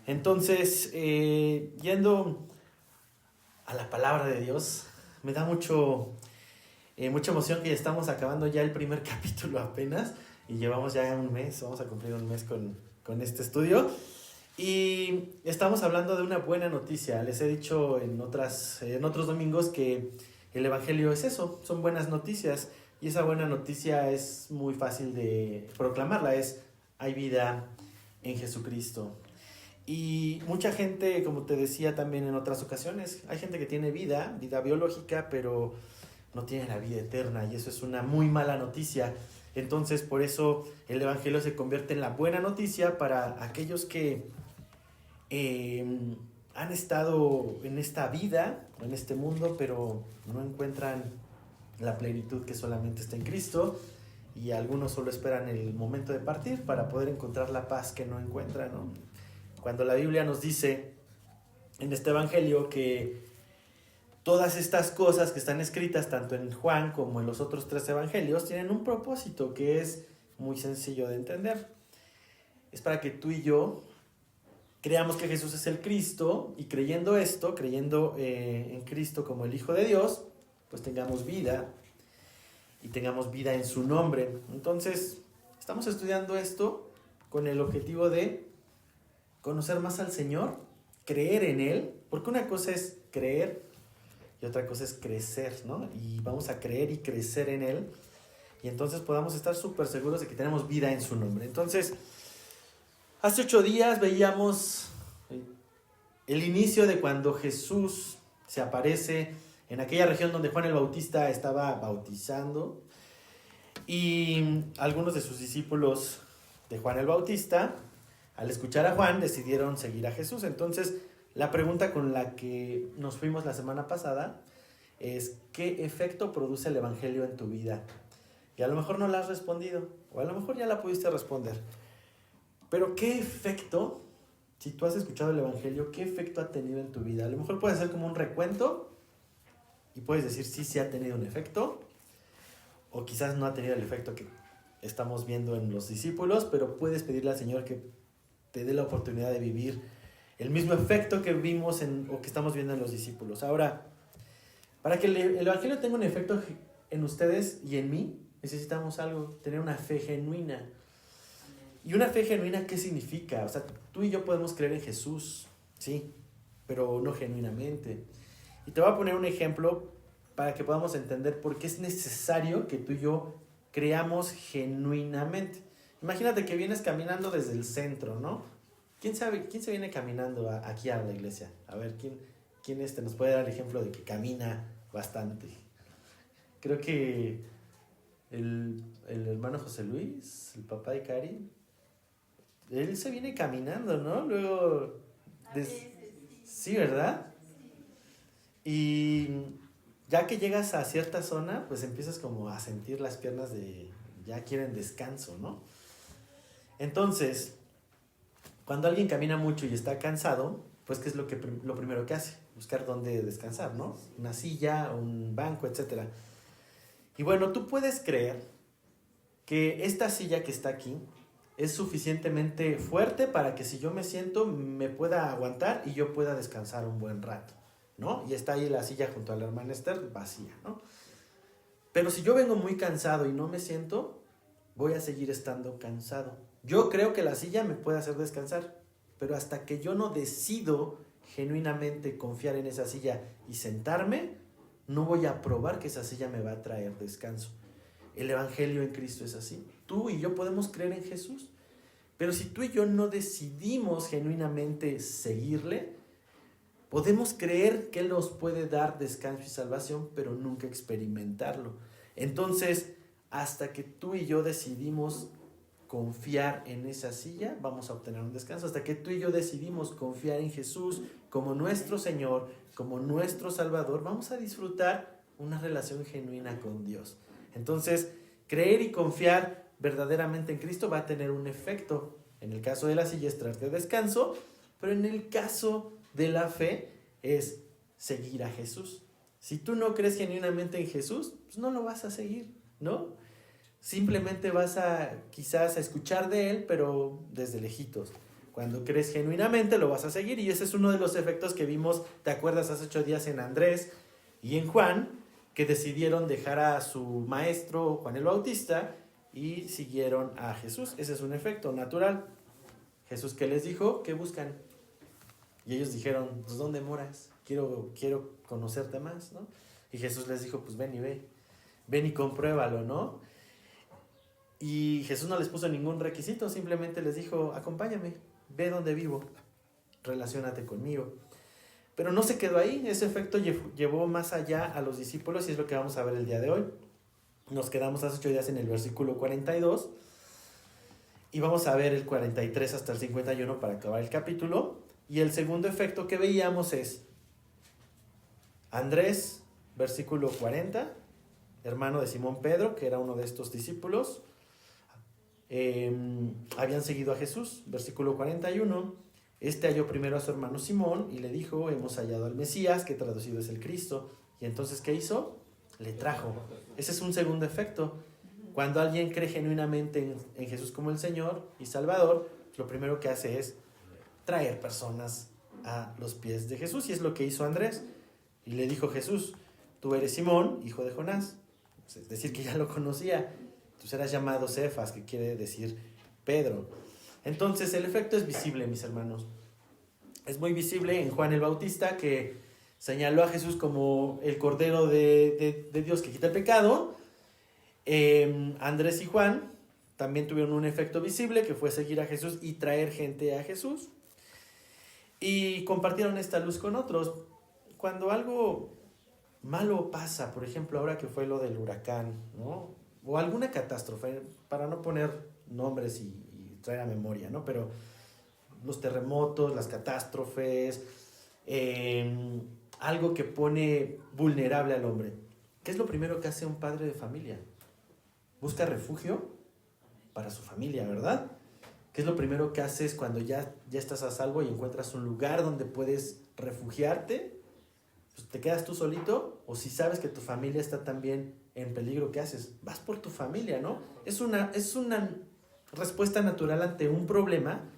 Entonces, yendo a la palabra de Dios, me da mucha emoción que ya estamos acabando ya el primer capítulo apenas y llevamos ya un mes, vamos a cumplir un mes con este estudio y estamos hablando de una buena noticia. Les he dicho en otros domingos que el Evangelio es eso, son buenas noticias y esa buena noticia es muy fácil de proclamarla, hay vida en Jesucristo. Y mucha gente, como te decía también en otras ocasiones, hay gente que tiene vida biológica, pero no tiene la vida eterna y eso es una muy mala noticia. Entonces, por eso el Evangelio se convierte en la buena noticia para aquellos que han estado en esta vida, en este mundo, pero no encuentran la plenitud que solamente está en Cristo. Y algunos solo esperan el momento de partir para poder encontrar la paz que no encuentran, ¿no? Cuando la Biblia nos dice en este Evangelio que todas estas cosas que están escritas tanto en Juan como en los otros 3 Evangelios tienen un propósito que es muy sencillo de entender. Es para que tú y yo creamos que Jesús es el Cristo y creyendo esto, creyendo en Cristo como el Hijo de Dios, pues tengamos vida y tengamos vida en su nombre. Entonces, estamos estudiando esto con el objetivo de conocer más al Señor, creer en Él, porque una cosa es creer y otra cosa es crecer, ¿no? Y vamos a creer y crecer en Él y entonces podamos estar súper seguros de que tenemos vida en su nombre. Entonces, hace 8 días veíamos el inicio de cuando Jesús se aparece en aquella región donde Juan el Bautista estaba bautizando y algunos de sus discípulos de Juan el Bautista, al escuchar a Juan, decidieron seguir a Jesús. Entonces, la pregunta con la que nos fuimos la semana pasada es: ¿qué efecto produce el Evangelio en tu vida? Y a lo mejor no la has respondido, o a lo mejor ya la pudiste responder. Pero ¿qué efecto, si tú has escuchado el Evangelio, qué efecto ha tenido en tu vida? A lo mejor puede ser como un recuento y puedes decir sí ha tenido un efecto, o quizás no ha tenido el efecto que estamos viendo en los discípulos, pero puedes pedirle al Señor que te dé la oportunidad de vivir el mismo efecto que vimos o que estamos viendo en los discípulos. Ahora, para que el Evangelio tenga un efecto en ustedes y en mí, necesitamos tener una fe genuina. ¿Y una fe genuina qué significa? O sea, tú y yo podemos creer en Jesús, sí, pero no genuinamente. Y te voy a poner un ejemplo para que podamos entender por qué es necesario que tú y yo creamos genuinamente. Imagínate que vienes caminando desde el centro, ¿no? ¿Quién se viene caminando aquí a la iglesia? A ver, ¿quién nos puede dar el ejemplo de que camina bastante? Creo que el hermano José Luis, el papá de Cari, él se viene caminando, ¿no? Luego... Sí, ¿verdad? Y ya que llegas a cierta zona, pues empiezas como a sentir las piernas ya quieren descanso, ¿no? Entonces, cuando alguien camina mucho y está cansado, pues ¿qué es lo primero que hace? Buscar dónde descansar, ¿no? Una silla, un banco, etc. Y bueno, tú puedes creer que esta silla que está aquí es suficientemente fuerte para que si yo me siento me pueda aguantar y yo pueda descansar un buen rato, ¿no? Y está ahí la silla junto a la hermana Esther vacía, ¿no? Pero si yo vengo muy cansado y no me siento, voy a seguir estando cansado. Yo creo que la silla me puede hacer descansar, pero hasta que yo no decido genuinamente confiar en esa silla y sentarme, no voy a probar que esa silla me va a traer descanso. El Evangelio en Cristo es así. Tú y yo podemos creer en Jesús, pero si tú y yo no decidimos genuinamente seguirle, podemos creer que Él nos puede dar descanso y salvación, pero nunca experimentarlo. Entonces, hasta que tú y yo decidimos confiar en esa silla, vamos a obtener un descanso. Hasta que tú y yo decidimos confiar en Jesús como nuestro Señor, como nuestro Salvador, vamos a disfrutar una relación genuina con Dios. Entonces, creer y confiar verdaderamente en Cristo va a tener un efecto. En el caso de la silla es traerte descanso, pero en el caso de la fe es seguir a Jesús. Si tú no crees genuinamente en Jesús, pues no lo vas a seguir, ¿no? Simplemente vas quizás a escuchar de Él, pero desde lejitos. Cuando crees genuinamente lo vas a seguir, y ese es uno de los efectos que vimos, ¿te acuerdas? Hace 8 días en Andrés y en Juan, que decidieron dejar a su maestro Juan el Bautista y siguieron a Jesús. Ese es un efecto natural. Jesús, ¿qué les dijo? ¿Qué buscan? Y ellos dijeron, pues ¿dónde moras? Quiero conocerte más, ¿no? Y Jesús les dijo, pues ven y ve, ven y compruébalo, ¿no? Y Jesús no les puso ningún requisito, simplemente les dijo, acompáñame, ve donde vivo, relaciónate conmigo. Pero no se quedó ahí, ese efecto llevó más allá a los discípulos y es lo que vamos a ver el día de hoy. Nos quedamos hace 8 días en el versículo 42 y vamos a ver el 43 hasta el 51 para acabar el capítulo. Y el segundo efecto que veíamos es Andrés, versículo 40, hermano de Simón Pedro, que era uno de estos discípulos, habían seguido a Jesús. Versículo 41, este halló primero a su hermano Simón y le dijo, hemos hallado al Mesías, que traducido es el Cristo. Y entonces, ¿qué hizo? Le trajo. Ese es un segundo efecto. Cuando alguien cree genuinamente en Jesús como el Señor y Salvador, lo primero que hace es traer personas a los pies de Jesús, y es lo que hizo Andrés. Y le dijo Jesús, tú eres Simón, hijo de Jonás, es decir, que ya lo conocía. Tú serás llamado Cefas, que quiere decir Pedro. Entonces el efecto es visible, mis hermanos. Es muy visible en Juan el Bautista, que señaló a Jesús como el Cordero de Dios que quita el pecado. Andrés y Juan también tuvieron un efecto visible, que fue seguir a Jesús y traer gente a Jesús. Y compartieron esta luz con otros. Cuando algo malo pasa, por ejemplo, ahora que fue lo del huracán, ¿no? O alguna catástrofe, para no poner nombres y traer a memoria, ¿no? Pero los terremotos, las catástrofes, algo que pone vulnerable al hombre. ¿Qué es lo primero que hace un padre de familia? Busca refugio para su familia, ¿verdad? ¿Qué es lo primero que haces cuando ya estás a salvo y encuentras un lugar donde puedes refugiarte? Pues te quedas tú solito, o si sabes que tu familia está también en peligro, ¿qué haces? Vas por tu familia, ¿no? Es una respuesta natural ante un problema,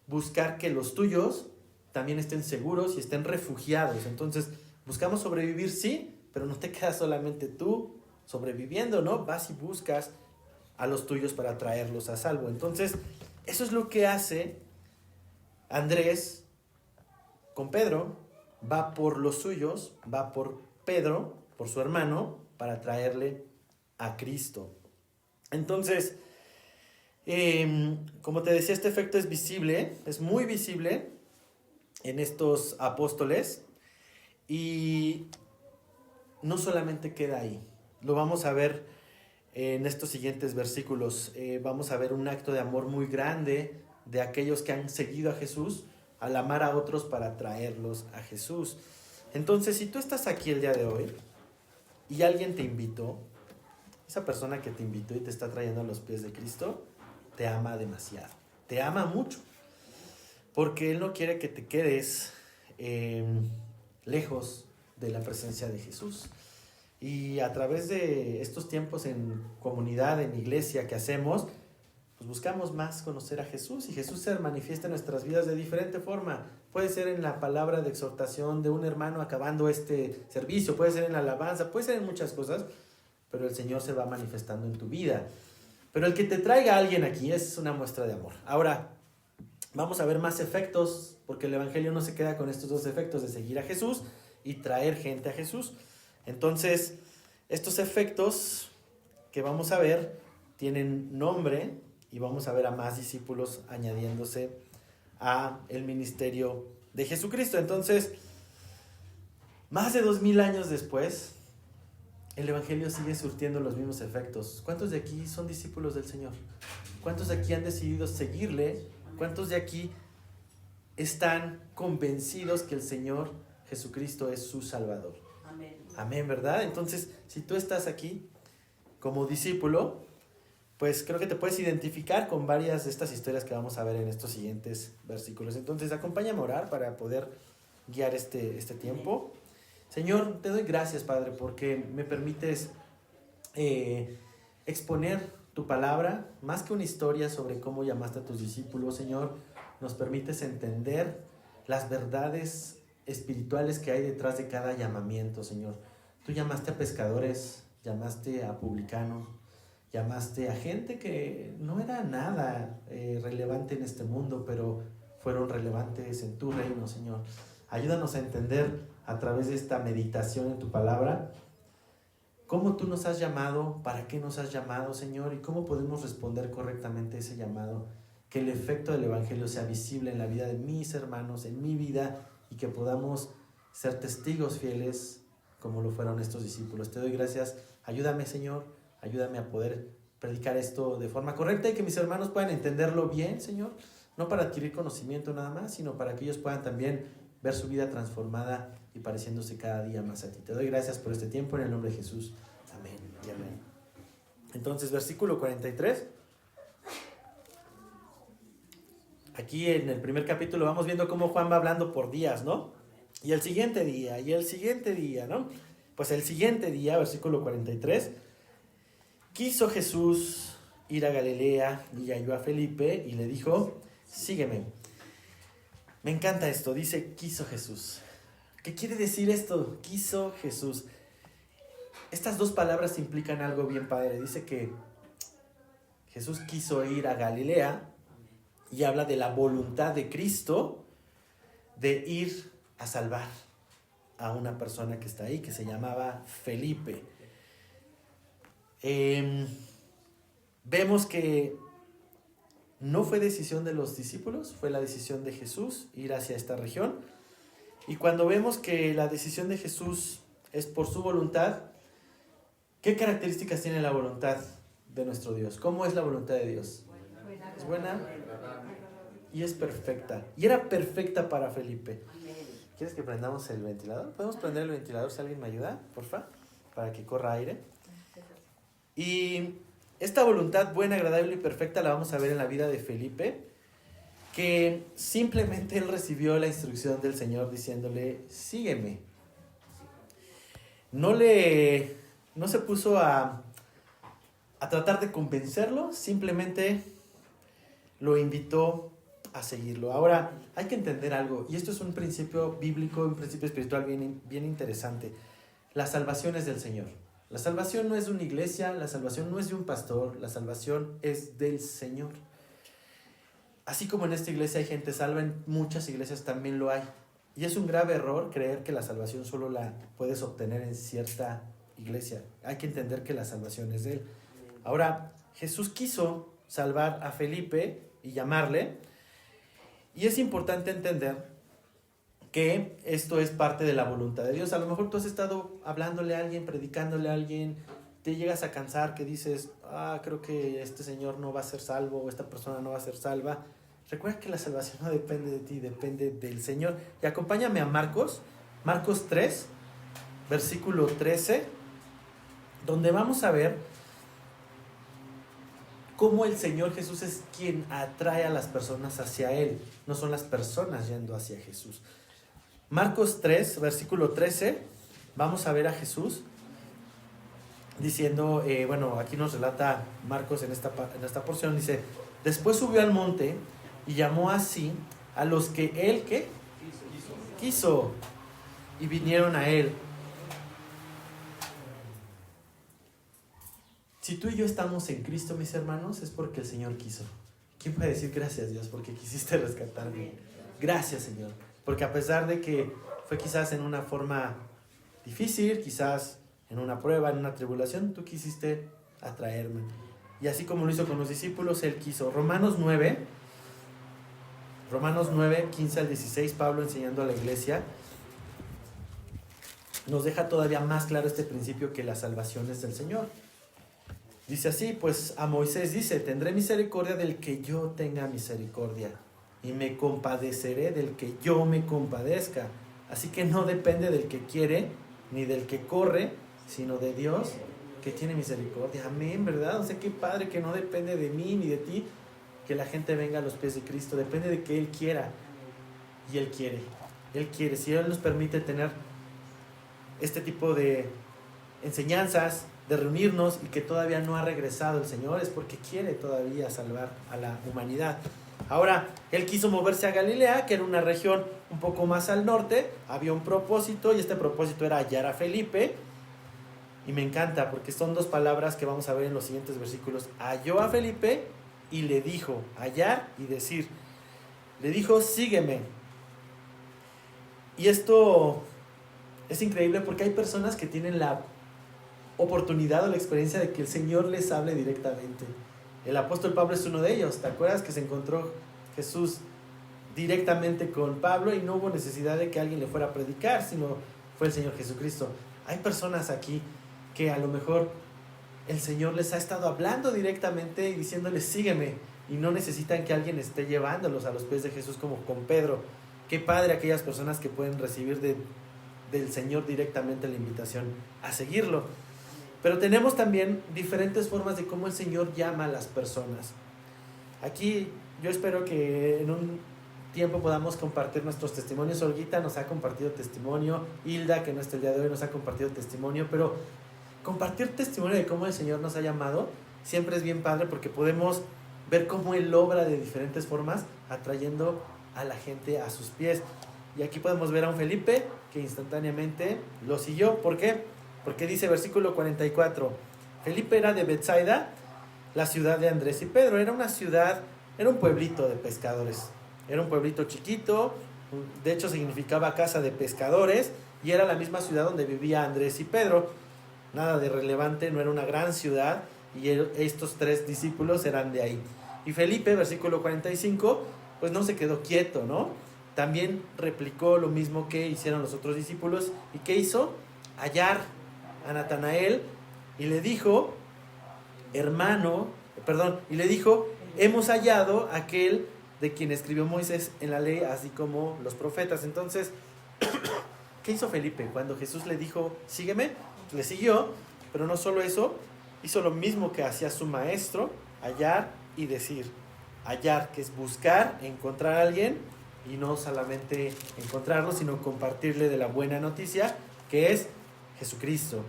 buscar que los tuyos también estén seguros y estén refugiados. Entonces, buscamos sobrevivir, sí, pero no te quedas solamente tú sobreviviendo, ¿no? Vas y buscas a los tuyos para traerlos a salvo. Entonces, eso es lo que hace Andrés con Pedro. Va por los suyos, va por Pedro, por su hermano, para traerle a Cristo. Entonces, como te decía, este efecto es visible, es muy visible en estos apóstoles, y no solamente queda ahí. Lo vamos a ver en estos siguientes versículos. Vamos a ver un acto de amor muy grande de aquellos que han seguido a Jesús al amar a otros para traerlos a Jesús. Entonces, si tú estás aquí el día de hoy y alguien te invitó, esa persona que te invitó y te está trayendo a los pies de Cristo, te ama demasiado, te ama mucho, porque Él no quiere que te quedes lejos de la presencia de Jesús. Y a través de estos tiempos en comunidad, en iglesia que hacemos, pues buscamos más conocer a Jesús, y Jesús se manifiesta en nuestras vidas de diferente forma. Puede ser en la palabra de exhortación de un hermano acabando este servicio, puede ser en la alabanza, puede ser en muchas cosas, pero el Señor se va manifestando en tu vida. Pero el que te traiga a alguien aquí es una muestra de amor. Ahora, vamos a ver más efectos, porque el Evangelio no se queda con estos dos efectos de seguir a Jesús y traer gente a Jesús. Entonces, estos efectos que vamos a ver tienen nombre, y vamos a ver a más discípulos añadiéndose a el ministerio de Jesucristo. Entonces, más de 2000 años después, el Evangelio sigue surtiendo los mismos efectos. ¿Cuántos de aquí son discípulos del Señor? ¿Cuántos de aquí han decidido seguirle? ¿Cuántos de aquí están convencidos que el Señor Jesucristo es su Salvador? Amén. Amén, ¿verdad? Entonces, si tú estás aquí como discípulo, pues creo que te puedes identificar con varias de estas historias que vamos a ver en estos siguientes versículos. Entonces, acompáñame a orar para poder guiar este tiempo. Señor, te doy gracias, Padre, porque me permites exponer tu palabra, más que una historia sobre cómo llamaste a tus discípulos, Señor. nos permites entender las verdades espirituales que hay detrás de cada llamamiento, Señor. Tú llamaste a pescadores, llamaste a publicanos, llamaste a gente que no era nada relevante en este mundo, pero fueron relevantes en tu reino, Señor. Ayúdanos a entender a través de esta meditación en tu palabra cómo tú nos has llamado, para qué nos has llamado, Señor, y cómo podemos responder correctamente a ese llamado. Que el efecto del Evangelio sea visible en la vida de mis hermanos, en mi vida, y que podamos ser testigos fieles como lo fueron estos discípulos. Te doy gracias. Ayúdame, Señor, ayúdame a poder predicar esto de forma correcta y que mis hermanos puedan entenderlo bien, Señor, no para adquirir conocimiento nada más, sino para que ellos puedan también ver su vida transformada y pareciéndose cada día más a ti. Te doy gracias por este tiempo en el nombre de Jesús. Amén y amén. Entonces, versículo 43. Aquí en el primer capítulo vamos viendo cómo Juan va hablando por días, ¿no? Y el siguiente día, ¿no? Pues el siguiente día, versículo 43, quiso Jesús ir a Galilea y halló a Felipe y le dijo, sígueme. Me encanta esto, dice quiso Jesús. ¿Qué quiere decir esto? Quiso Jesús. Estas dos palabras implican algo bien padre. Dice que Jesús quiso ir a Galilea y habla de la voluntad de Cristo de ir a salvar a una persona que está ahí, que se llamaba Felipe. Vemos que no fue decisión de los discípulos, fue la decisión de Jesús ir hacia esta región. Y cuando vemos que la decisión de Jesús es por su voluntad, ¿qué características tiene la voluntad de nuestro Dios? ¿Cómo es la voluntad de Dios? Es buena y es perfecta. Y era perfecta para Felipe. ¿Quieres que prendamos el ventilador? ¿Podemos prender el ventilador si alguien me ayuda, porfa? Para que corra aire. Y esta voluntad buena, agradable y perfecta la vamos a ver en la vida de Felipe, que simplemente él recibió la instrucción del Señor diciéndole, sígueme. No se puso a tratar de convencerlo, simplemente lo invitó a seguirlo. Ahora, hay que entender algo, y esto es un principio bíblico, un principio espiritual bien interesante. La salvación es del Señor. La salvación no es de una iglesia, la salvación no es de un pastor, la salvación es del Señor. Así como en esta iglesia hay gente salva, en muchas iglesias también lo hay. Y es un grave error creer que la salvación solo la puedes obtener en cierta iglesia. Hay que entender que la salvación es de Él. Ahora, Jesús quiso salvar a Felipe y llamarle. Y es importante entender que esto es parte de la voluntad de Dios. A lo mejor tú has estado hablándole a alguien, predicándole a alguien, te llegas a cansar que dices, creo que este señor no va a ser salvo o esta persona no va a ser salva. Recuerda que la salvación no depende de ti, depende del Señor. Y acompáñame a Marcos 3, versículo 13, donde vamos a ver cómo el Señor Jesús es quien atrae a las personas hacia Él, no son las personas yendo hacia Jesús. Marcos 3, versículo 13, vamos a ver a Jesús diciendo, aquí nos relata Marcos en esta porción, dice, después subió al monte y llamó así a los que Él, ¿qué? Quiso, y vinieron a Él. Si tú y yo estamos en Cristo, mis hermanos, es porque el Señor quiso. ¿Quién puede decir gracias, Dios, porque quisiste rescatarme? Gracias, Señor. Porque a pesar de que fue quizás en una forma difícil, quizás en una prueba, en una tribulación, tú quisiste atraerme. Y así como lo hizo con los discípulos, Él quiso. Romanos 9, 15 al 16, Pablo enseñando a la iglesia, nos deja todavía más claro este principio que la salvación es del Señor. Dice así, pues a Moisés dice, tendré misericordia del que yo tenga misericordia y me compadeceré del que yo me compadezca. Así que no depende del que quiere ni del que corre, sino de Dios que tiene misericordia. Amén, ¿verdad? O sea, qué padre que no depende de mí ni de ti que la gente venga a los pies de Cristo. Depende de que Él quiera. Y Él quiere. Él quiere. Si Él nos permite tener este tipo de enseñanzas, de reunirnos y que todavía no ha regresado el Señor, es porque quiere todavía salvar a la humanidad. Ahora, él quiso moverse a Galilea, que era una región un poco más al norte, había un propósito, y este propósito era hallar a Felipe, y me encanta, porque son dos palabras que vamos a ver en los siguientes versículos. Halló a Felipe y le dijo, hallar y decir, le dijo, sígueme. Y esto es increíble porque hay personas que tienen la oportunidad o la experiencia de que el Señor les hable directamente. El apóstol Pablo es uno de ellos. ¿Te acuerdas que se encontró Jesús directamente con Pablo y no hubo necesidad de que alguien le fuera a predicar, sino fue el Señor Jesucristo? Hay personas aquí que a lo mejor el Señor les ha estado hablando directamente y diciéndoles sígueme, y no necesitan que alguien esté llevándolos a los pies de Jesús como con Pedro. Qué padre aquellas personas que pueden recibir del Señor directamente la invitación a seguirlo. Pero tenemos también diferentes formas de cómo el Señor llama a las personas. Aquí yo espero que en un tiempo podamos compartir nuestros testimonios. Olguita nos ha compartido testimonio, Hilda, que no está el día de hoy, nos ha compartido testimonio, pero compartir testimonio de cómo el Señor nos ha llamado siempre es bien padre, porque podemos ver cómo Él obra de diferentes formas, atrayendo a la gente a sus pies. Y aquí podemos ver a un Felipe que instantáneamente lo siguió. ¿Por qué? Porque dice versículo 44, Felipe era de Betsaida, la ciudad de Andrés y Pedro. Era una ciudad, era un pueblito de pescadores. Era un pueblito chiquito, de hecho significaba casa de pescadores, y era la misma ciudad donde vivía Andrés y Pedro. Nada de relevante, no era una gran ciudad, y estos tres discípulos eran de ahí. Y Felipe, versículo 45, pues no se quedó quieto, ¿no? También replicó lo mismo que hicieron los otros discípulos. ¿Y qué hizo? Hallar a Natanael, y le dijo, hemos hallado aquel de quien escribió Moisés en la ley, así como los profetas. Entonces, ¿qué hizo Felipe? Cuando Jesús le dijo, sígueme, le siguió, pero no solo eso, hizo lo mismo que hacía su maestro, hallar y decir. Hallar, que es buscar, encontrar a alguien, y no solamente encontrarlo, sino compartirle de la buena noticia, que es Jesucristo.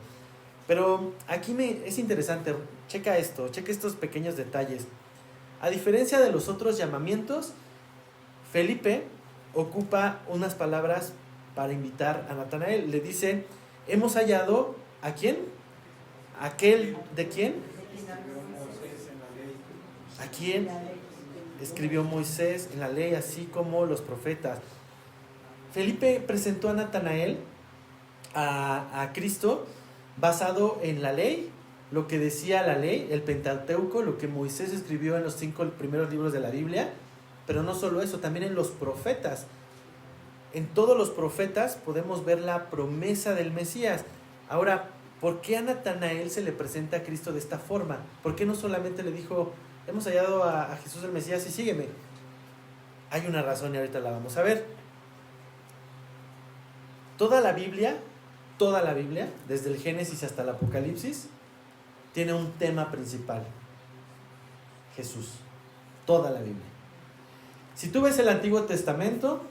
Pero aquí es interesante, checa estos pequeños detalles. A diferencia de los otros llamamientos, Felipe ocupa unas palabras para invitar a Natanael. Le dice, hemos hallado, ¿a quién? ¿Aquel de quién? ¿A quién escribió Moisés en la ley, así como los profetas? Felipe presentó a Natanael a Cristo basado en la ley, lo que decía la ley, el Pentateuco, lo que Moisés escribió en los 5 primeros libros de la Biblia. Pero no solo eso, también en los profetas. En todos los profetas podemos ver la promesa del Mesías. Ahora, ¿por qué a Natanael se le presenta a Cristo de esta forma? ¿Por qué no solamente le dijo, hemos hallado a Jesús el Mesías y sígueme? Hay una razón y ahorita la vamos a ver. Toda la Biblia, desde el Génesis hasta el Apocalipsis, tiene un tema principal: Jesús. Toda la Biblia. Si tú ves el Antiguo Testamento,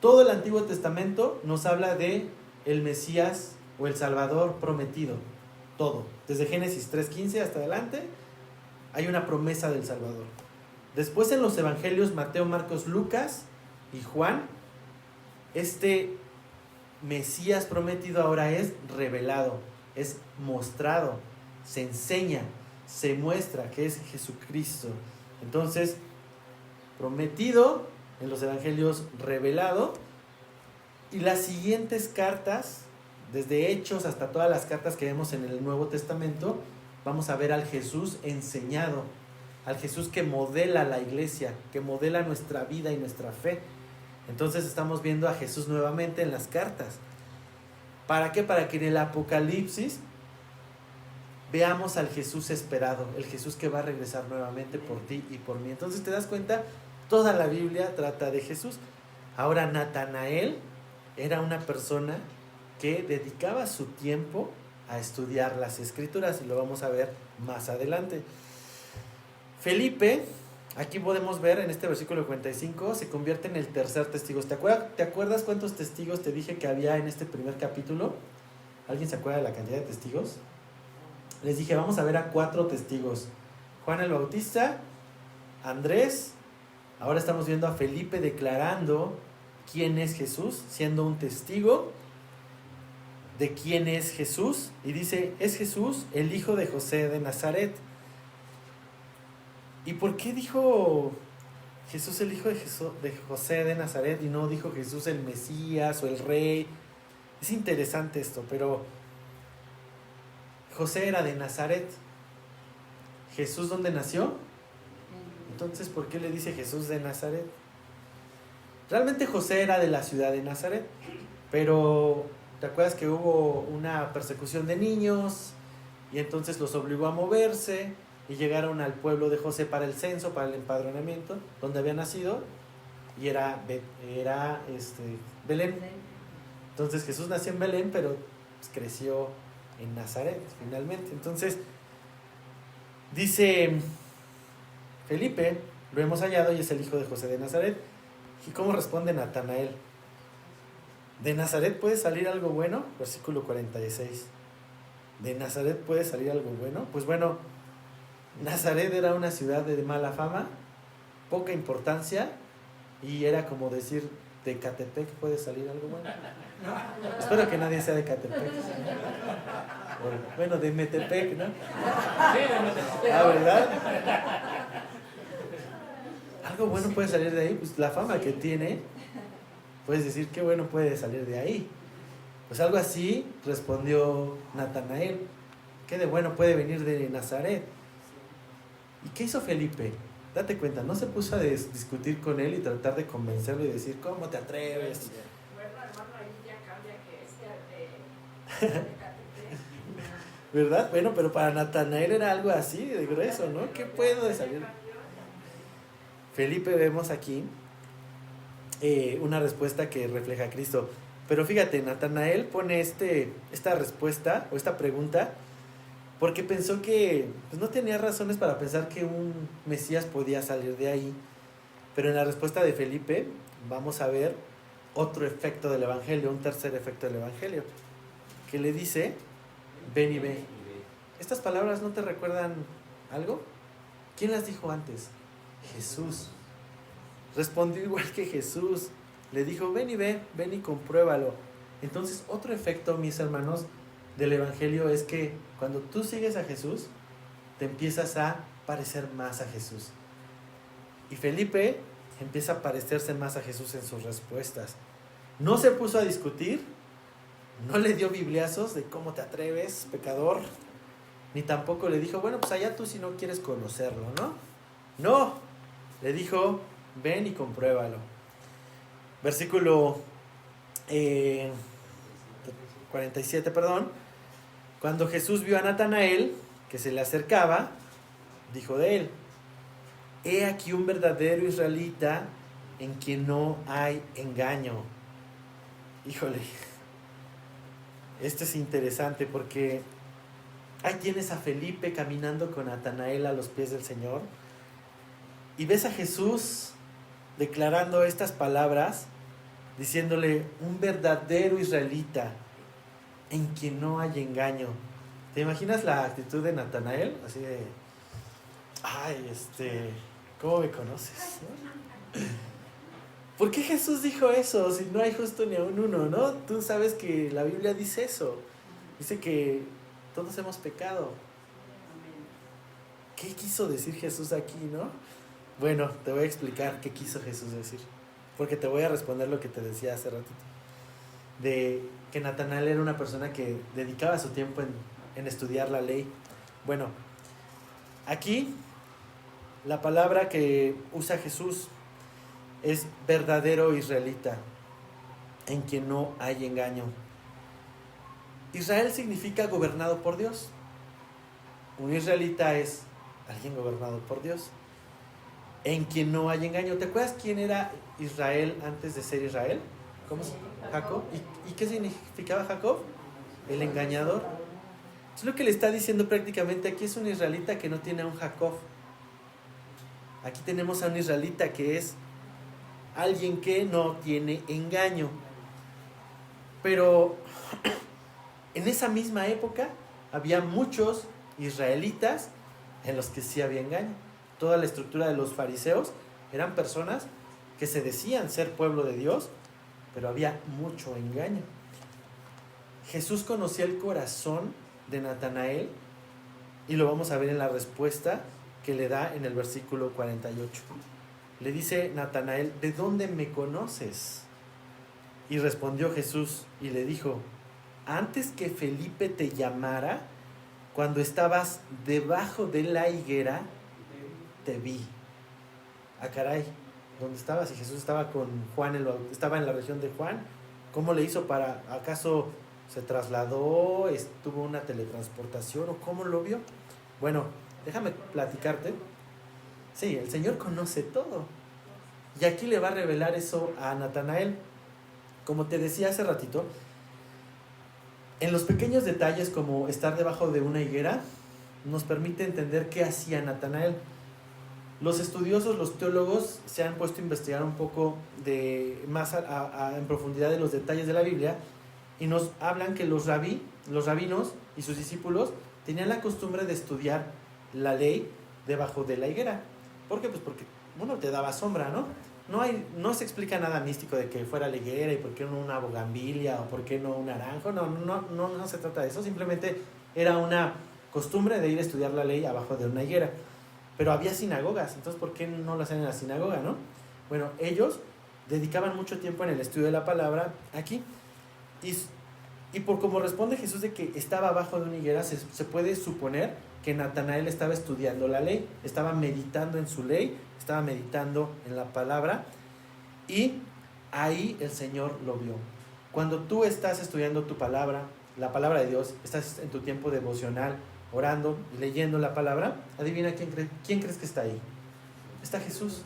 todo el Antiguo Testamento nos habla de el Mesías o el Salvador prometido. Todo. Desde Génesis 3:15 hasta adelante hay una promesa del Salvador. Después en los Evangelios, Mateo, Marcos, Lucas y Juan, este Mesías prometido ahora es revelado, es mostrado, se enseña, se muestra que es Jesucristo. Entonces, prometido en los evangelios, revelado, y las siguientes cartas, desde Hechos hasta todas las cartas que vemos en el Nuevo Testamento, vamos a ver al Jesús enseñado, al Jesús que modela la iglesia, que modela nuestra vida y nuestra fe. Entonces estamos viendo a Jesús nuevamente en las cartas. ¿Para qué? Para que en el Apocalipsis veamos al Jesús esperado, el Jesús que va a regresar nuevamente por ti y por mí. Entonces te das cuenta, toda la Biblia trata de Jesús. Ahora, Natanael era una persona que dedicaba su tiempo a estudiar las Escrituras, y lo vamos a ver más adelante. Felipe, aquí podemos ver en este versículo 45, se convierte en el tercer testigo. ¿Te acuerdas cuántos testigos te dije que había en este primer capítulo? ¿Alguien se acuerda de la cantidad de testigos? Les dije, vamos a ver a 4 testigos: Juan el Bautista, Andrés, Ahora estamos viendo a Felipe declarando quién es Jesús, siendo un testigo de quién es Jesús. Y dice, es Jesús, el hijo de José de Nazaret. ¿Y por qué dijo Jesús el hijo de José de Nazaret y no dijo Jesús el Mesías o el Rey? Es interesante esto, pero José era de Nazaret. ¿Jesús dónde nació? Entonces, ¿por qué le dice Jesús de Nazaret? Realmente José era de la ciudad de Nazaret, pero ¿te acuerdas que hubo una persecución de niños y entonces los obligó a moverse y llegaron al pueblo de José para el censo, para el empadronamiento, donde había nacido, y era Belén? Entonces Jesús nació en Belén, pero pues, creció en Nazaret finalmente. Entonces dice Felipe, lo hemos hallado y es el hijo de José de Nazaret. ¿Y cómo responde Natanael? ¿De Nazaret puede salir algo bueno? Versículo 46. ¿De Nazaret puede salir algo bueno? Pues bueno, Nazaret era una ciudad de mala fama, poca importancia, y era como decir, de Catepec puede salir algo bueno. Espero que nadie sea de Catepec. Bueno, de Metepec, ¿no? Ah, ¿verdad? Algo bueno puede salir de ahí, pues la fama que tiene, puedes decir qué bueno puede salir de ahí. Pues algo así respondió Natanael. ¿Qué de bueno puede venir de Nazaret? ¿Y qué hizo Felipe? Date cuenta, no se puso a discutir con él y tratar de convencerlo y decir, ¿cómo te atreves? Bueno, hermano, ahí ya cambia que de Catepec. ¿Verdad? Bueno, pero para Natanael era algo así de grueso, ¿no? ¿Qué puedo de salir? Felipe vemos aquí una respuesta que refleja a Cristo. Pero fíjate, Natanael pone esta respuesta o esta pregunta porque pensó que pues, no tenía razones para pensar que un Mesías podía salir de ahí. Pero en la respuesta de Felipe vamos a ver otro efecto del Evangelio, un tercer efecto del Evangelio, que le dice, ven y ve. ¿Estas palabras no te recuerdan algo? ¿Quién las dijo antes? Jesús. Respondió igual que Jesús. Le dijo, ven y ve, ven y compruébalo. Entonces, otro efecto, mis hermanos, del Evangelio es que cuando tú sigues a Jesús, te empiezas a parecer más a Jesús. Y Felipe empieza a parecerse más a Jesús en sus respuestas. No se puso a discutir, no le dio bibliazos de cómo te atreves, pecador, ni tampoco le dijo, bueno, pues allá tú si no quieres conocerlo, ¿no? No, le dijo, ven y compruébalo. Versículo 47, perdón. Cuando Jesús vio a Natanael, que se le acercaba, dijo de él, he aquí un verdadero israelita en quien no hay engaño. Híjole, esto es interesante porque ahí tienes a Felipe caminando con Natanael a los pies del Señor y ves a Jesús declarando estas palabras, diciéndole, un verdadero israelita en quien no hay engaño. ¿Te imaginas la actitud de Natanael? Así de, ay, ¿cómo me conoces? ¿No? ¿Por qué Jesús dijo eso si no hay justo ni aun uno, no? Tú sabes que la Biblia dice eso. Dice que todos hemos pecado. ¿Qué quiso decir Jesús aquí, no? Bueno, te voy a explicar qué quiso Jesús decir. Porque te voy a responder lo que te decía hace ratito. De que Natanael era una persona que dedicaba su tiempo en estudiar la ley. Bueno, aquí la palabra que usa Jesús es verdadero israelita, en quien no hay engaño. Israel significa gobernado por Dios. Un israelita es alguien gobernado por Dios, en quien no hay engaño. ¿Te acuerdas quién era Israel antes de ser Israel? ¿Cómo se llama? Jacob. ¿Y qué significaba Jacob? El engañador. Es lo que le está diciendo prácticamente aquí, es un israelita que no tiene a un Jacob. Aquí tenemos a un israelita que es alguien que no tiene engaño. Pero en esa misma época había muchos israelitas en los que sí había engaño. Toda la estructura de los fariseos Eran personas que se decían ser pueblo de Dios, pero había mucho engaño. Jesús conocía el corazón de Natanael y lo vamos a ver en la respuesta que le da en el versículo 48. Le dice Natanael: ¿de dónde me conoces? Y respondió Jesús y le dijo: antes que Felipe te llamara, cuando estabas debajo de la higuera, te vi. Ah, caray, ¿dónde estabas? Si Jesús estaba con Juan, estaba en la región de Juan, ¿cómo le hizo para, acaso se trasladó, tuvo una teletransportación o cómo lo vio? Bueno, déjame platicarte. Sí, el Señor conoce todo. Y aquí le va a revelar eso a Natanael. Como te decía hace ratito, en los pequeños detalles como estar debajo de una higuera, nos permite entender qué hacía Natanael. Los estudiosos, los teólogos, se han puesto a investigar un poco más en profundidad de los detalles de la Biblia y nos hablan que los rabinos y sus discípulos tenían la costumbre de estudiar la ley debajo de la higuera. ¿Por qué? Pues porque, bueno, te daba sombra, ¿no? No se explica nada místico de que fuera la higuera y por qué no una bogambilia o por qué no un naranjo. No se trata de eso. Simplemente era una costumbre de ir a estudiar la ley abajo de una higuera. Pero había sinagogas, entonces ¿por qué no lo hacen en la sinagoga, no? Bueno, ellos dedicaban mucho tiempo en el estudio de la palabra aquí. Y por como responde Jesús de que estaba abajo de una higuera, se puede suponer que Natanael estaba estudiando la ley, estaba meditando en su ley, estaba meditando en la palabra, y ahí el Señor lo vio. Cuando tú estás estudiando tu palabra, la palabra de Dios, estás en tu tiempo devocional, orando y leyendo la palabra, adivina quién crees que está ahí. Está Jesús,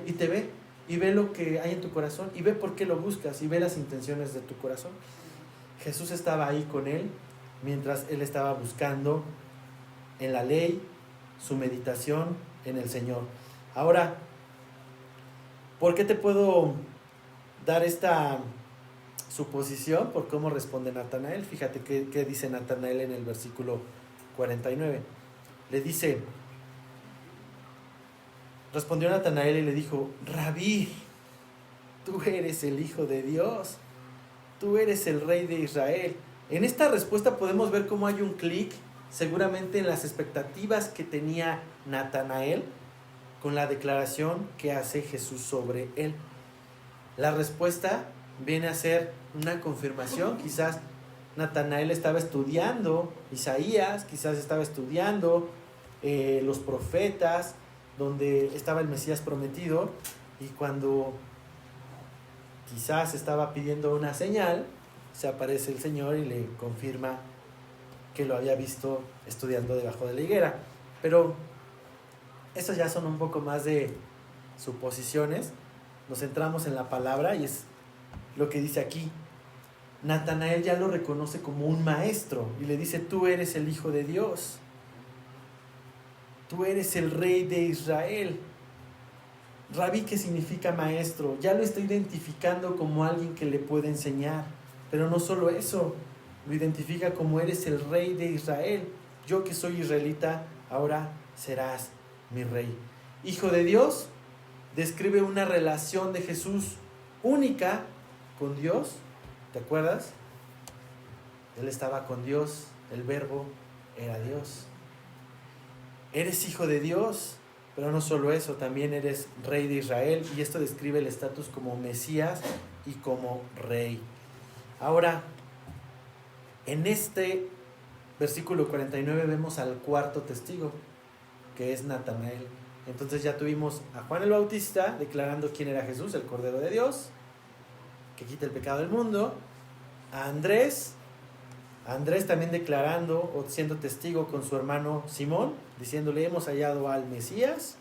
y te ve, y ve lo que hay en tu corazón, y ve por qué lo buscas, y ve las intenciones de tu corazón. Jesús estaba ahí con él, mientras él estaba buscando en la ley, su meditación en el Señor. Ahora, ¿por qué te puedo dar esta suposición? Por cómo responde Natanael. Fíjate qué dice Natanael en el versículo 49. Le dice, respondió Natanael y le dijo: Rabí, tú eres el Hijo de Dios, tú eres el Rey de Israel. En esta respuesta podemos ver cómo hay un clic, seguramente en las expectativas que tenía Natanael con la declaración que hace Jesús sobre él. La respuesta viene a ser una confirmación. Quizás Natanael estaba estudiando Isaías, quizás estaba estudiando los profetas, donde estaba el Mesías prometido, y cuando quizás estaba pidiendo una señal, se aparece el Señor y le confirma que lo había visto estudiando debajo de la higuera. Pero esas ya son un poco más de suposiciones. Nos centramos en la palabra y es lo que dice aquí. Natanael ya lo reconoce como un maestro y le dice: tú eres el Hijo de Dios, tú eres el Rey de Israel. Rabí, que significa maestro, ya lo está identificando como alguien que le puede enseñar. Pero no solo eso, lo identifica como: eres el Rey de Israel. Yo, que soy israelita, ahora serás mi rey. Hijo de Dios describe una relación de Jesús única con Dios. ¿Te acuerdas? Él estaba con Dios, el Verbo era Dios. Eres hijo de Dios, pero no solo eso, también eres Rey de Israel, y esto describe el estatus como Mesías y como Rey. Ahora, en este versículo 49 vemos al cuarto testigo, que es Natanael. Entonces ya tuvimos a Juan el Bautista declarando quién era Jesús, el Cordero de Dios, que quita el pecado del mundo. A Andrés también declarando o siendo testigo con su hermano Simón, diciéndole: hemos hallado al Mesías.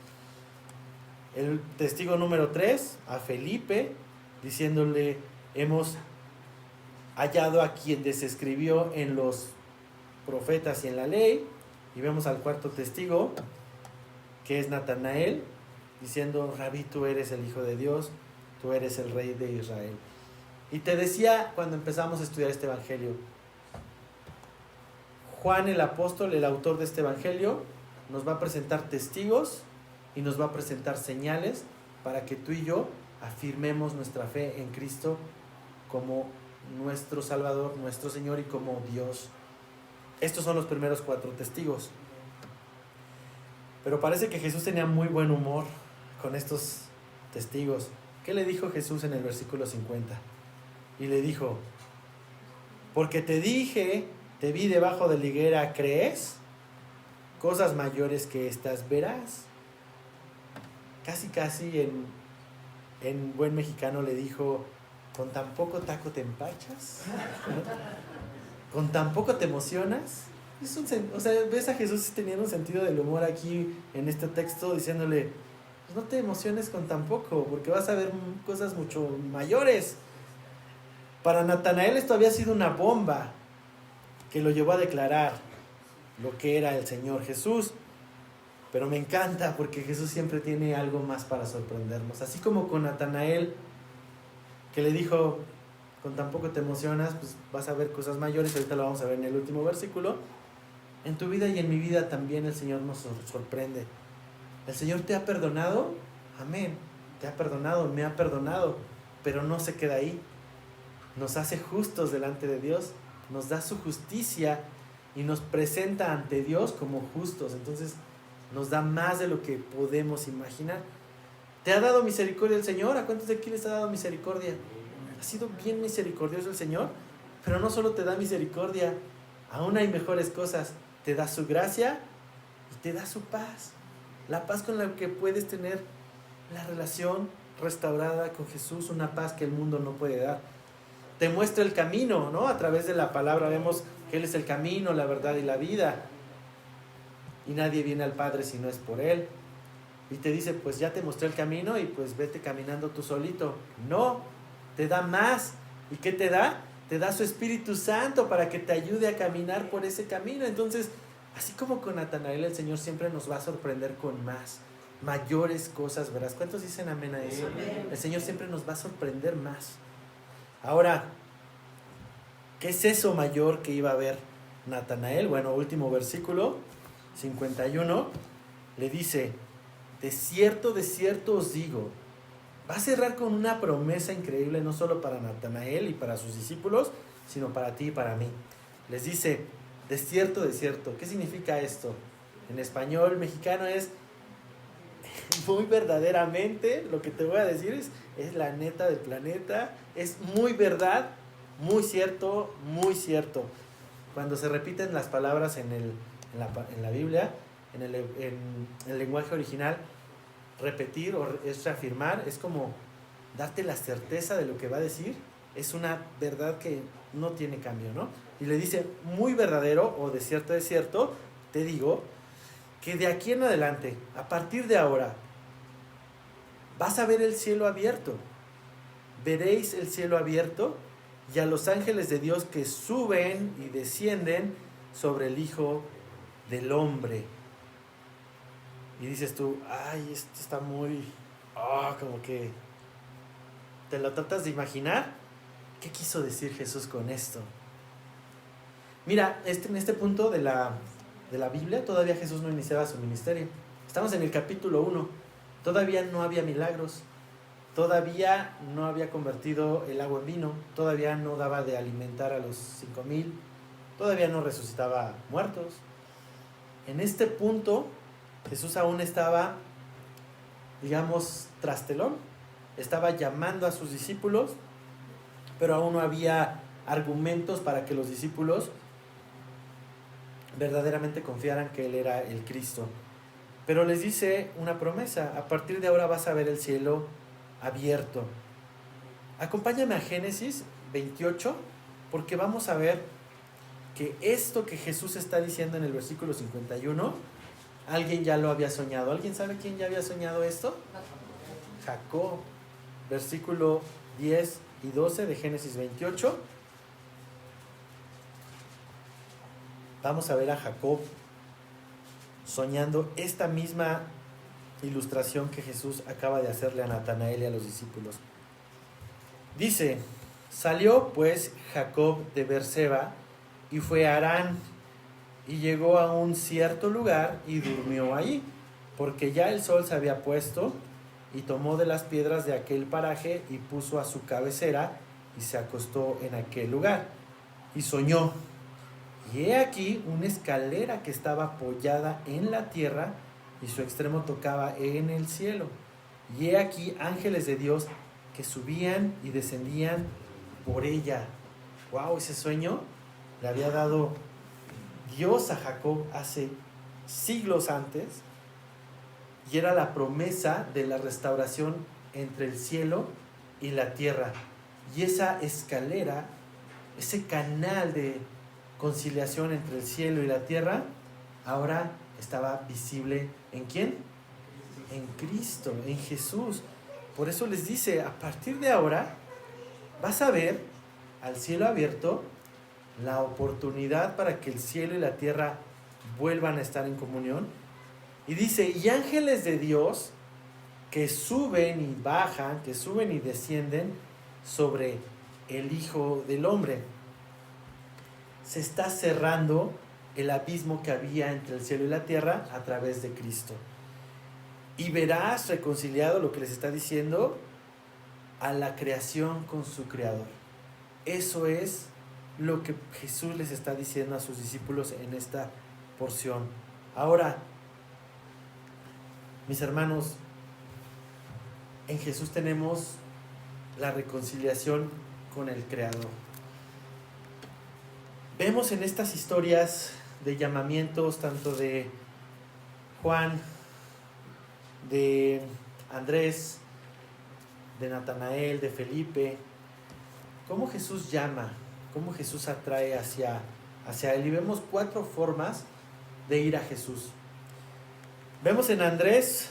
El testigo número 3, a Felipe, diciéndole: hemos hallado a quien desescribió en los profetas y en la ley. Y vemos al cuarto testigo, que es Natanael, diciendo: Rabí, tú eres el Hijo de Dios, tú eres el Rey de Israel. Y te decía cuando empezamos a estudiar este evangelio, Juan el apóstol, el autor de este evangelio, nos va a presentar testigos y nos va a presentar señales para que tú y yo afirmemos nuestra fe en Cristo como nuestro Salvador, nuestro Señor y como Dios. Estos son los primeros 4 testigos. Pero parece que Jesús tenía muy buen humor con estos testigos. ¿Qué le dijo Jesús en el versículo 50? Y le dijo: porque te dije, te vi debajo de la higuera, ¿crees? Cosas mayores que estas verás. Casi en buen mexicano le dijo: ¿con tan poco taco te empachas? ¿Con tan poco te emocionas? O sea, ves a Jesús teniendo un sentido del humor aquí en este texto, diciéndole: pues no te emociones con tan poco, porque vas a ver cosas mucho mayores. Para Natanael esto había sido una bomba que lo llevó a declarar lo que era el Señor Jesús. Pero me encanta porque Jesús siempre tiene algo más para sorprendernos. Así como con Natanael, que le dijo: con tan poco te emocionas, pues vas a ver cosas mayores. Ahorita lo vamos a ver en el último versículo. En tu vida y en mi vida también el Señor nos sorprende. ¿El Señor te ha perdonado? Amén. Te ha perdonado, me ha perdonado. Pero no se queda ahí. Nos hace justos delante de Dios, nos da su justicia y nos presenta ante Dios como justos. Entonces nos da más de lo que podemos imaginar. ¿Te ha dado misericordia el Señor? ¿A cuántos de aquí les ha dado misericordia? Ha sido bien misericordioso el Señor, pero no solo te da misericordia, aún hay mejores cosas. Te da su gracia y te da su paz. La paz con la que puedes tener la relación restaurada con Jesús, una paz que el mundo no puede dar. Te muestra el camino, ¿no? A través de la palabra vemos que Él es el camino, la verdad y la vida. Y nadie viene al Padre si no es por Él. Y te dice: pues ya te mostré el camino y pues vete caminando tú solito. No, te da más. ¿Y qué te da? Te da su Espíritu Santo para que te ayude a caminar por ese camino. Entonces, así como con Natanael, el Señor siempre nos va a sorprender con más, mayores cosas, ¿verdad? ¿Cuántos dicen amén a eso? Amén. El Señor siempre nos va a sorprender más. Ahora, ¿qué es eso mayor que iba a ver Natanael? Bueno, último versículo, 51, le dice: de cierto os digo. Va a cerrar con una promesa increíble, no solo para Natanael y para sus discípulos, sino para ti y para mí. Les dice: de cierto. ¿Qué significa esto? En español mexicano es: muy verdaderamente, lo que te voy a decir es la neta del planeta, es muy verdad, muy cierto, muy cierto. Cuando se repiten las palabras en la Biblia, en el lenguaje original, repetir o es reafirmar, es como darte la certeza de lo que va a decir. Es una verdad que no tiene cambio, ¿no? Y le dice: muy verdadero o de cierto, te digo que de aquí en adelante, a partir de ahora, vas a ver el cielo abierto. Veréis el cielo abierto y a los ángeles de Dios que suben y descienden sobre el Hijo del Hombre. Y dices tú: ay, esto está muy... como que te lo tratas de imaginar. ¿Qué quiso decir Jesús con esto? Mira, en este punto de la Biblia, todavía Jesús no iniciaba su ministerio. Estamos en el capítulo 1. Todavía no había milagros. Todavía no había convertido el agua en vino. Todavía no daba de alimentar a los 5,000. Todavía no resucitaba muertos. En este punto, Jesús aún estaba, digamos, trastelón. Estaba llamando a sus discípulos, pero aún no había argumentos para que los discípulos verdaderamente confiaran que Él era el Cristo. Pero les dice una promesa: a partir de ahora vas a ver el cielo abierto. Acompáñame a Génesis 28, porque vamos a ver que esto que Jesús está diciendo en el versículo 51, alguien ya lo había soñado. ¿Alguien sabe quién ya había soñado esto? Jacob. Versículo 10 y 12 de Génesis 28. Vamos a ver a Jacob soñando esta misma ilustración que Jesús acaba de hacerle a Natanael y a los discípulos. Dice: salió pues Jacob de Berseba y fue a Harán, y llegó a un cierto lugar y durmió allí, porque ya el sol se había puesto y tomó de las piedras de aquel paraje y puso a su cabecera y se acostó en aquel lugar. Y soñó, y he aquí una escalera que estaba apoyada en la tierra y su extremo tocaba en el cielo. Y he aquí ángeles de Dios que subían y descendían por ella. ¡Wow! Ese sueño le había dado Dios a Jacob hace siglos antes, y era la promesa de la restauración entre el cielo y la tierra. Y esa escalera, ese canal de conciliación entre el cielo y la tierra, ahora estaba visible ¿en quién? En Cristo, en Jesús. Por eso les dice, a partir de ahora vas a ver al cielo abierto, la oportunidad para que el cielo y la tierra vuelvan a estar en comunión. Y dice, y ángeles de Dios que suben y bajan, que suben y descienden sobre el Hijo del Hombre. Se está cerrando el abismo que había entre el cielo y la tierra a través de Cristo. Y verás reconciliado, lo que les está diciendo, a la creación con su Creador. Eso es lo que Jesús les está diciendo a sus discípulos en esta porción. Ahora, mis hermanos, en Jesús tenemos la reconciliación con el Creador. Vemos en estas historias de llamamientos, tanto de Juan, de Andrés, de Natanael, de Felipe, cómo Jesús llama, cómo Jesús atrae hacia Él. Y vemos 4 formas de ir a Jesús. Vemos en Andrés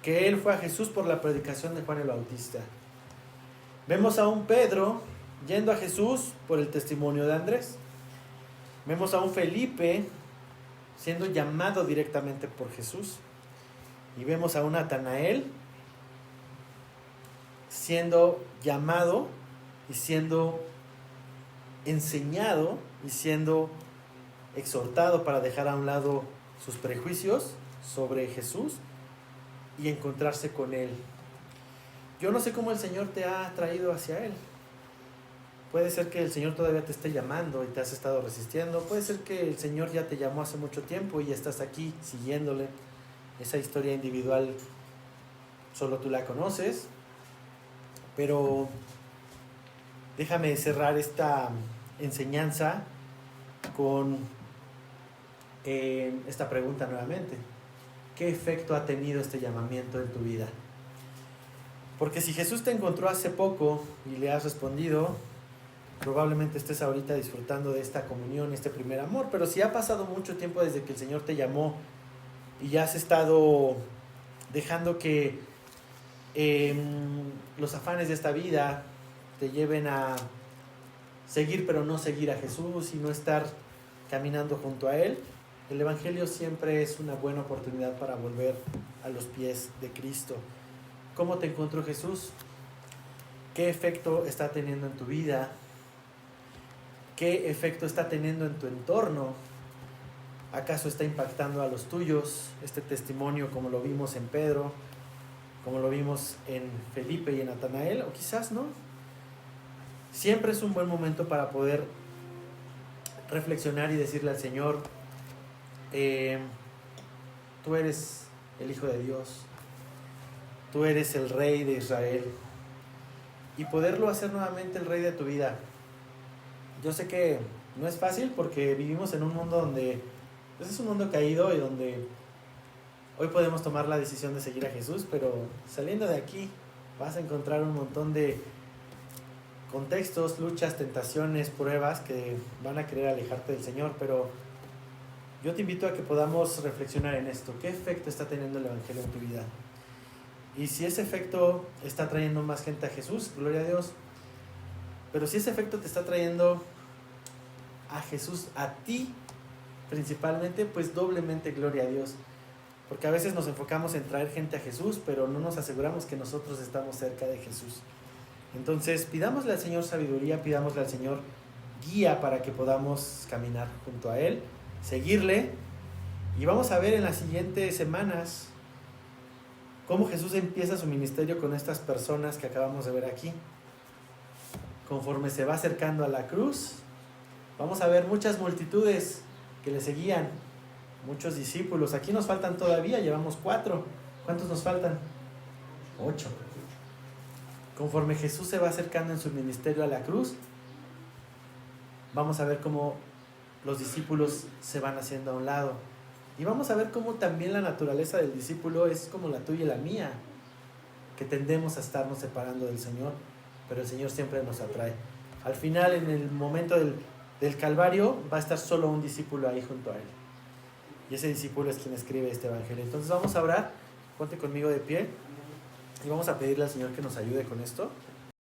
que él fue a Jesús por la predicación de Juan el Bautista. Vemos a un Pedro yendo a Jesús por el testimonio de Andrés. Vemos a un Felipe siendo llamado directamente por Jesús. Y vemos a un Natanael siendo llamado y siendo enseñado y siendo exhortado para dejar a un lado sus prejuicios sobre Jesús y encontrarse con Él. Yo no sé cómo el Señor te ha traído hacia Él. Puede ser que el Señor todavía te esté llamando y te has estado resistiendo. Puede ser que el Señor ya te llamó hace mucho tiempo y ya estás aquí siguiéndole. Esa historia individual solo tú la conoces. Pero déjame cerrar esta enseñanza con esta pregunta nuevamente. ¿Qué efecto ha tenido este llamamiento en tu vida? Porque si Jesús te encontró hace poco y le has respondido, probablemente estés ahorita disfrutando de esta comunión, este primer amor. Pero si ha pasado mucho tiempo desde que el Señor te llamó y ya has estado dejando que los afanes de esta vida te lleven a seguir pero no seguir a Jesús y no estar caminando junto a Él, el Evangelio siempre es una buena oportunidad para volver a los pies de Cristo. ¿Cómo te encontró Jesús? ¿Qué efecto está teniendo en tu vida? ¿Qué efecto está teniendo en tu entorno? ¿Acaso está impactando a los tuyos? Este testimonio, como lo vimos en Pedro, como lo vimos en Felipe y en Natanael, o quizás no. Siempre es un buen momento para poder reflexionar y decirle al Señor, tú eres el Hijo de Dios, tú eres el Rey de Israel, y poderlo hacer nuevamente el Rey de tu vida. Yo sé que no es fácil porque vivimos en un mundo donde pues es un mundo caído y donde hoy podemos tomar la decisión de seguir a Jesús, pero saliendo de aquí vas a encontrar un montón de contextos, luchas, tentaciones, pruebas que van a querer alejarte del Señor. Pero yo te invito a que podamos reflexionar en esto. ¿Qué efecto está teniendo el Evangelio en tu vida? Y si ese efecto está trayendo más gente a Jesús, gloria a Dios. Pero si ese efecto te está trayendo a Jesús, a ti principalmente, pues doblemente gloria a Dios. Porque a veces nos enfocamos en traer gente a Jesús, pero no nos aseguramos que nosotros estamos cerca de Jesús. Entonces, pidámosle al Señor sabiduría, pidámosle al Señor guía para que podamos caminar junto a Él, seguirle. Y vamos a ver en las siguientes semanas cómo Jesús empieza su ministerio con estas personas que acabamos de ver aquí. Conforme se va acercando a la cruz, vamos a ver muchas multitudes que le seguían, muchos discípulos. Aquí nos faltan todavía, llevamos 4. ¿Cuántos nos faltan? 8. Conforme Jesús se va acercando en su ministerio a la cruz, vamos a ver cómo los discípulos se van haciendo a un lado. Y vamos a ver cómo también la naturaleza del discípulo es como la tuya y la mía, que tendemos a estarnos separando del Señor, pero el Señor siempre nos atrae. Al final, en el momento del Calvario, va a estar solo un discípulo ahí junto a Él. Y ese discípulo es quien escribe este evangelio. Entonces vamos a orar, ponte conmigo de pie, y vamos a pedirle al Señor que nos ayude con esto.